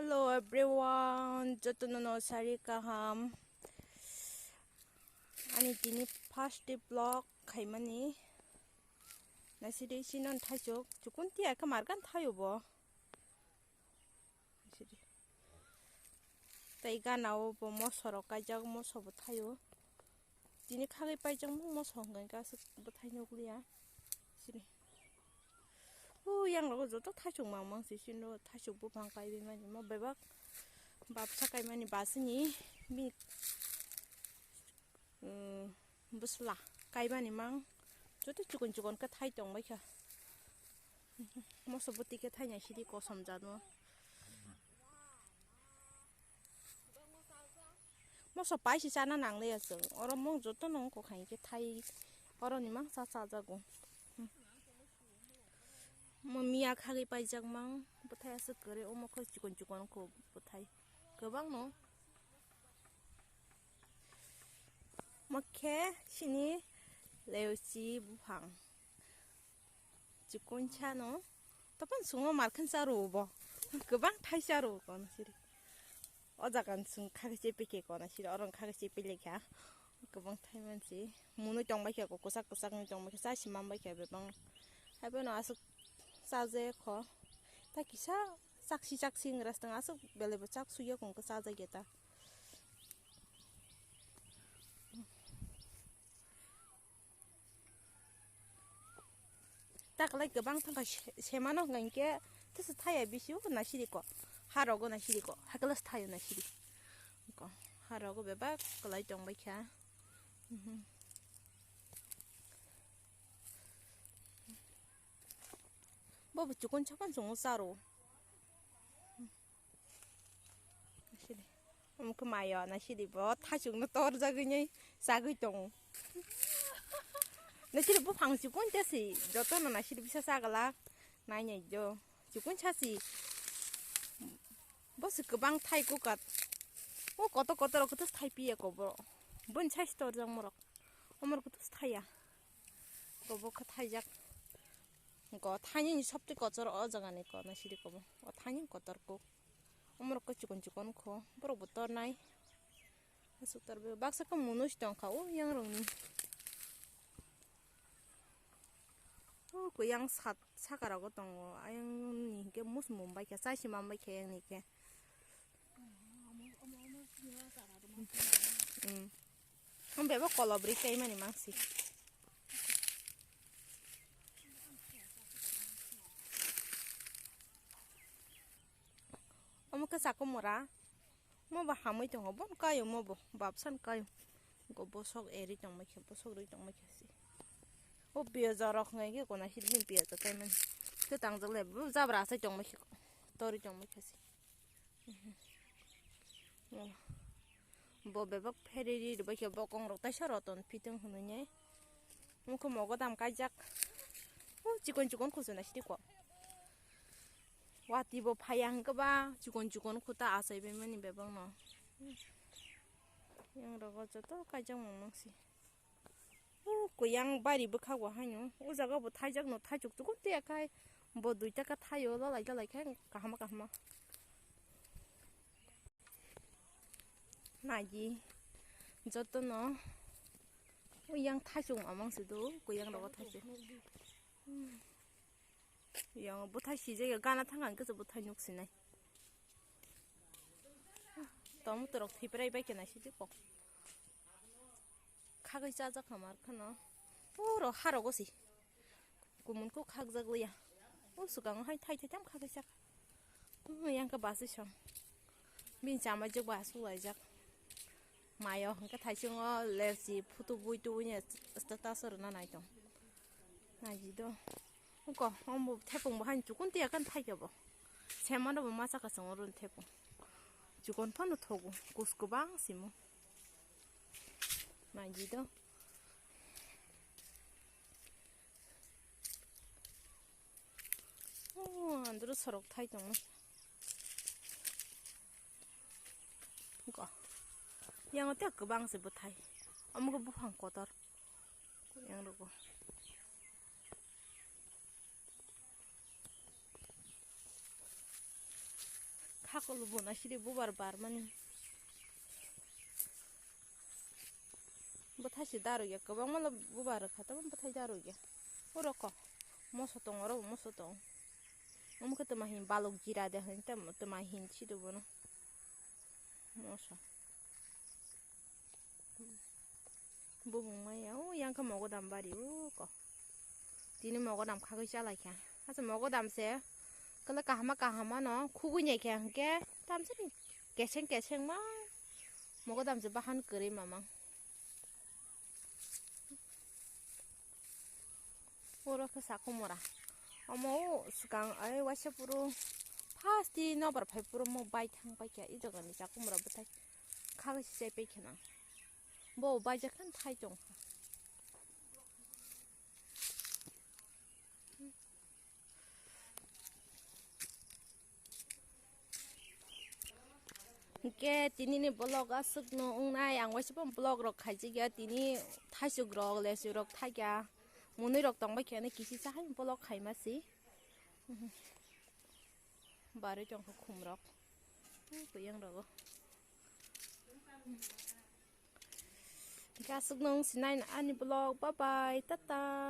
Hello everyone, 저는 사리카함. 아니 디니 파스트 블ог 가이마니. 나시리 시는 타죠. 주군티 아까 말간 타요 뭐. 나시리. 따이가 나오 뭐 서로 가자고 뭐 서부 타요. 디니 카게 빠이정 뭐 성간가 뭐 타요 그리야. 시리. yang lo joto thasung mang si sino thasuk bu phang kai bi mani mo bebak bab sakai mani basni mi busla kai bani mang joto chukun ka thai tong bai kha mo sobuti ke thai nya sidi ko samja no mo so pai si chana nang le asung oro mong joto nong ko khai ke thai oro ni mang sa sa jago 뭐 미약하게 빠이장망 못하였을 거래 어머 그 죽은 거 못하이 그방 너 뭐케 신이 레오시 부팡 죽은 차노 또한 숭어 말큰 싸로 뭐 그방 타이샤로 거나 시리 어자간 숭 카게지 삐게 거나 시리 어른 카게지 삐리캬 그방 타이면지 문을 정말 하고 고삭고삭 정말 사시만 바이캬 베방 해변 와서 사제 거 타기사 싹시 잉라스당 아서 벨레버 짝 수여 공거 사제겠다 딱 라이 그방 탕가 세만원 간게 뜻스 타야 비시오 나시리고 하라고 나시리고 하글라스 타요 나시리 거 하라고 베박 글라이 정바캬 뭐 죽은 차간 좀 싸로 나시리 그 마요 나시리 뭐 타죽 너 떨어져 그냥 싸그 똥 나시리 뭐 방죽은 됐지 저또는 나시리 비싸 싸가라 나이냐 이죠 죽은 차시 뭐스 그방 타이고 갓 거떠 그것도 타이피에 거버 뭔 차시 떨어져 뭐라 어머로 그것도 타이야 거버 그 타이작 이거 타닌이 섭들 거처럼 어져가니까 나 시리 거뭐 타닌 거더고 어머로 거 죽은 코 뭐로부터 나이 해서 떨어 박사가 무너지던 가오 양롱니 그 양 사가라고 던거 아양니 이게 무슨 몸바이게 사시만 바이게 양니게 배워 콜라브리 게임하니 망시 어머 그 사고 뭐라 뭐 하면 좀 뭐 까요 뭐 밥산 까요 이거 보석 에리 좀 make 보석으로 좀 make 시 비어자라 그게 거나 힘이 비어자 때문에 그 당장에 뭐 잡아서 좀 make 또리 좀 make 시 뭐 배박 페리리 이렇게 먹공으로 따셔라던 비등 하느냐 뭐그 먹어 담 까작 지건 코스나 시리고 와티보 파양 거봐 죽은 코다 아서 배면이 배방 너 양라고 저도 가장 먹는시 그양 바리 버하고 하뇨 오자가 뭐 타적 너 타죽 죽은 때야 가이 뭐 누이다가 타요 라이다 라이카 가하마 나지 저도 너 그양 타죽 아망스도 그양라고 타죽 yang不太细这个干了汤干个是不太牛吃呢，当不得了，推不来白给那些的个，卡个家家看嘛看呢，로 하라고 시, 구문 꼭 하자고야, 수강 할 타이트 좀 카가 작, yang 그 바스셔, 민자마 저 바스 와작, 마요, 그 타이싱어 레지 푸도 부이도냐 스타타스르나 나이도, 나지도. 그거 뭐 태풍 뭐한 죽은 때 약간 타겨봐 제만으로 뭐 마사가서 오른 태풍 죽은 판도 타고 고스쿠방 시모 나지도 안 들어 서로 타이정 그거 양어 때 그 방세 못 타이 아무거 뭐 한 거다 양으로 파걸로 보나 시리 뭐바로 바르마니 뭐 다시 다루게 그방말로 뭐바로 가다 뭐 다시 다루게 오로코 모소똥 어로 모소똥 너무 그때 마힌 발록 지라데 한때 뭐또 마힌 치도 보노 모소 뭐 먹마야 오 양가 먹어 담바리 오거 디는 먹어 담 가고 잘라게 하서 먹어 담세 그래 까하마 너 쿠구냐 걔한테 담스니 개챙 막 먹어 담세 바한 그리 마망 오로그 사코모라 어머 수강 아이 와셔부로 파스티 너버 8% 뭐 바이 탕 바이야 이저거니 자꾸모라 부터 가그시 세 베이케나 뭐 바이자 큰 타이종 이게 디니니 블로그 아스노 웅나 양와 싶은 블로그로 가지게 디니 타슈그로 레슈로 타게 문의력 동백현에 기시사 한 블로그 가이마시 말을 좀 쿰럭 그냥라고 가스농 시나인 아니 블로그 바이바이 따따